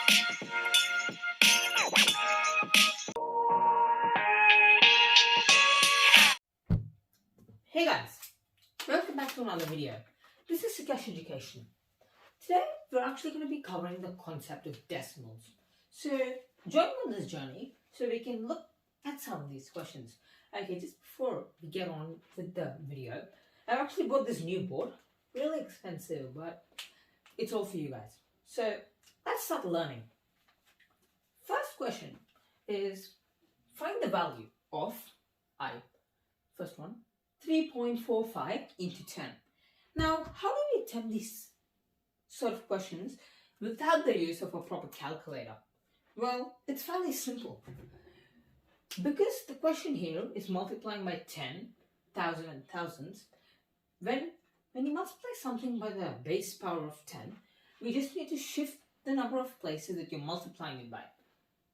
Hey guys, welcome back to another video. This is Sukesh Education. Today we're actually going to be covering the concept of decimals. So join me on this journey so we can look at some of these questions. Okay, just before we get on with the video, I've actually bought this new board. Really expensive, but it's all for you guys. So let's start learning. First question is find the value of I. First one. 3.45 into 10. Now, how do we attempt these sort of questions without the use of a proper calculator? Well, it's fairly simple. Because the question here is multiplying by 10, thousand and thousands, when you multiply something by the base power of 10, we just need to shift the number of places that you're multiplying it by.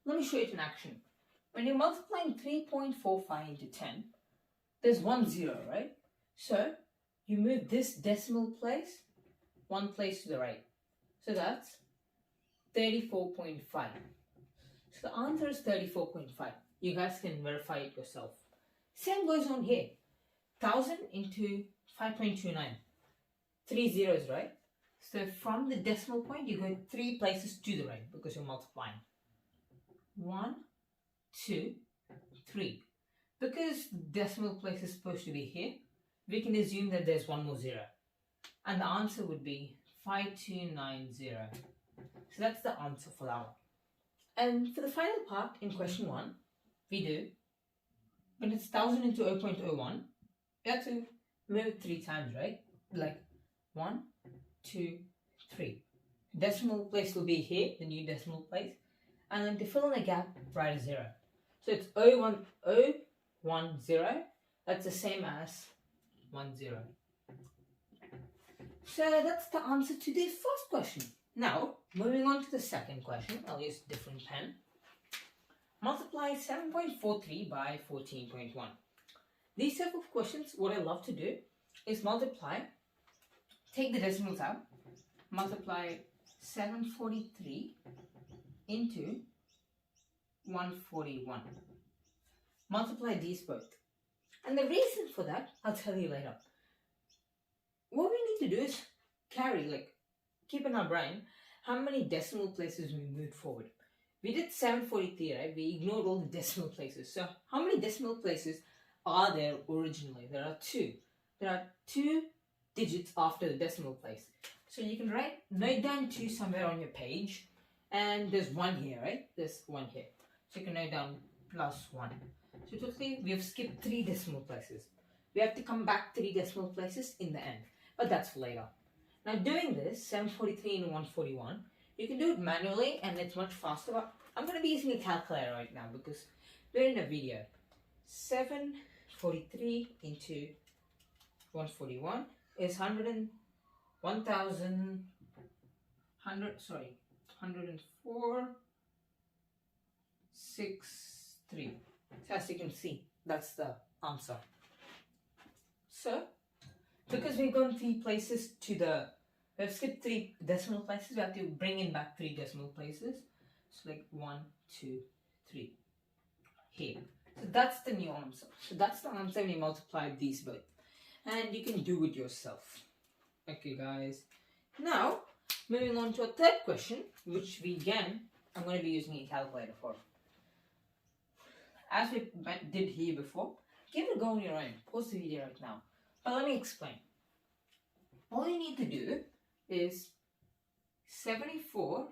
Let me show you it in action. When you're multiplying 3.45 into 10, there's 1 0, right? So you move this decimal place one place to the right. So that's 34.5. So the answer is 34.5. You guys can verify it yourself. Same goes on here. 1000 into 5.29. 3 zeros, right? So from the decimal point, you go 3 places to the right because you're multiplying. 1, 2, 3. Because decimal place is supposed to be here, we can assume that there's one more 0. And the answer would be 5290. So that's the answer for that one. And for the final part in question 1, we do, when it's 1000 into 0.01, we have to move it 3 times, right? Like 1, 2, 3. Decimal place will be here, the new decimal place. And then to fill in the gap, write a 0. So it's 010, that's the same as 10. So that's the answer to the first question. Now, moving on to the second question, I'll use a different pen. Multiply 7.43 by 14.1. These type of questions, what I love to do is multiply, take the decimals out, multiply 743 into 141. Multiply these both. And the reason for that, I'll tell you later. What we need to do is keep in our brain how many decimal places we moved forward. We did 743, right? We ignored all the decimal places. So how many decimal places are there originally? There are 2. There are 2 digits after the decimal place. So you can note down 2 somewhere on your page. And there's 1 here, right? There's 1 here. So you can note down plus 1. So totally we have skipped 3 decimal places. We have to come back 3 decimal places in the end. But that's for later. Now doing this, 743 and 141, you can do it manually and it's much faster. But I'm going to be using a calculator right now because we're in a video. 743 into 141 is 104.63. So as you can see, that's the answer. So, because we've gone 3 places we've skipped 3 decimal places, we have to bring in back 3 decimal places. So like 1, 2, 3 here. So that's the new answer. So that's the answer when you multiply these both. And you can do it yourself. Okay guys. Now, moving on to a third question, which I'm going to be using a calculator for. As we did here before, give it a go on your own. Pause the video right now. But let me explain. All you need to do is 74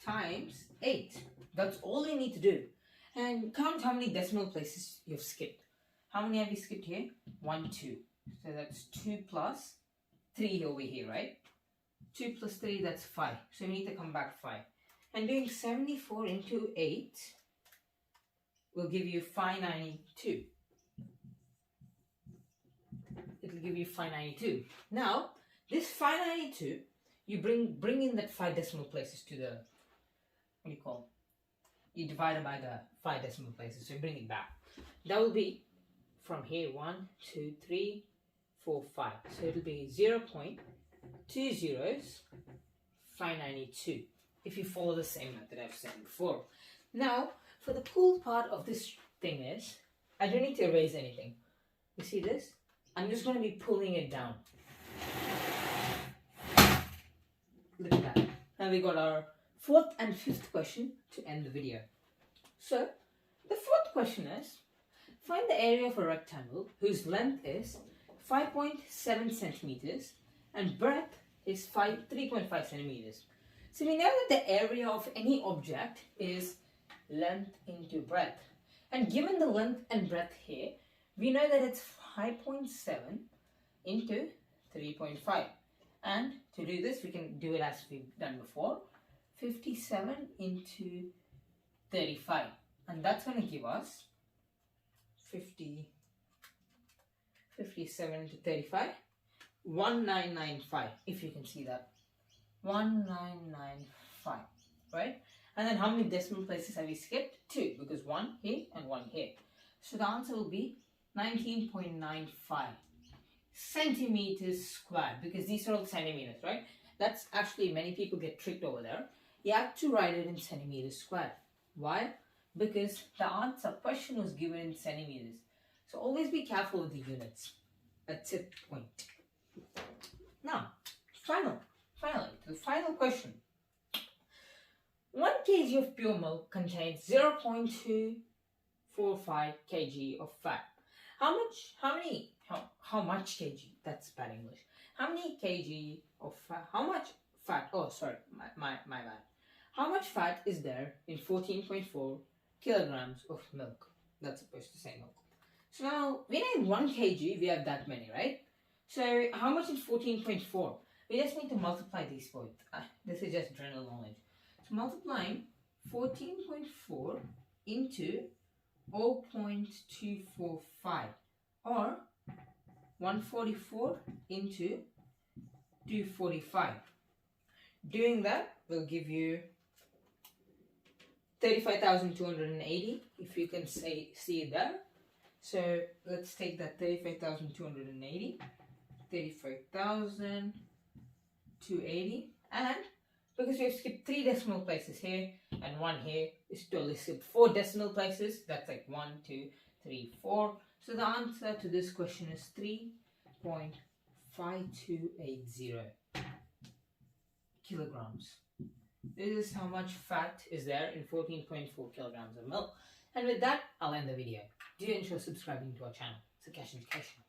times 8. That's all you need to do. And count how many decimal places you've skipped. How many have you skipped here? 1, 2. So that's 2 plus 3 over here, right? 2 plus 3, that's 5. So we need to come back 5. And doing 74 into 8 will give you 592. It will give you 592. Now, this 592, you bring in that 5 decimal places to the, what do you call, you divide it by the 5 decimal places, so you bring it back. That will be from here 1, 2, 3, 4, 5. So it will be 0.20 592. if you follow the same method I've said before. Now, for the cool part of this thing is, I don't need to erase anything. You see this? I'm just going to be pulling it down. Look at that. Now we got our fourth and fifth question to end the video. So, the fourth question is, find the area of a rectangle whose length is 5.7 centimeters and breadth is 3.5 centimeters. So we know that the area of any object is length into breadth. And given the length and breadth here, we know that it's 5.7 into 3.5. And to do this, we can do it as we've done before. 57 into 35. And that's going to give us 57 into 35. 1995, if you can see that. 1995, right? And then how many decimal places have we skipped? 2, because 1 here and 1 here. So the answer will be 19.95 centimeters squared, because these are all centimeters, right? That's actually, many people get tricked over there. You have to write it in centimeters squared. Why? Because the answer question was given in centimeters. So always be careful with the units. That's it, point. Now, finally, the final question. 1 kg of pure milk contains 0.245 kg of fat. How much kg? That's bad English. How many kg of fat? How much fat? Oh, sorry, my bad. How much fat is there in 14.4 kilograms of milk? That's supposed to say milk. So now, we know in 1 kg, we have that many, right? So how much is 14.4? We just need to multiply these both. This is just general knowledge. So multiplying 14.4 into 0.245 or 144 into 245. Doing that will give you 35,280, if you can see it there. So let's take that 35,280, 35,280, and because we have skipped 3 decimal places here and 1 here, it's totally skipped 4 decimal places. That's like 1, 2, 3, 4. So the answer to this question is 3.5280 kilograms. This is how much fat is there in 14.4 kilograms of milk. And with that, I'll end the video. Do enjoy subscribing to our channel, Sukesh Education.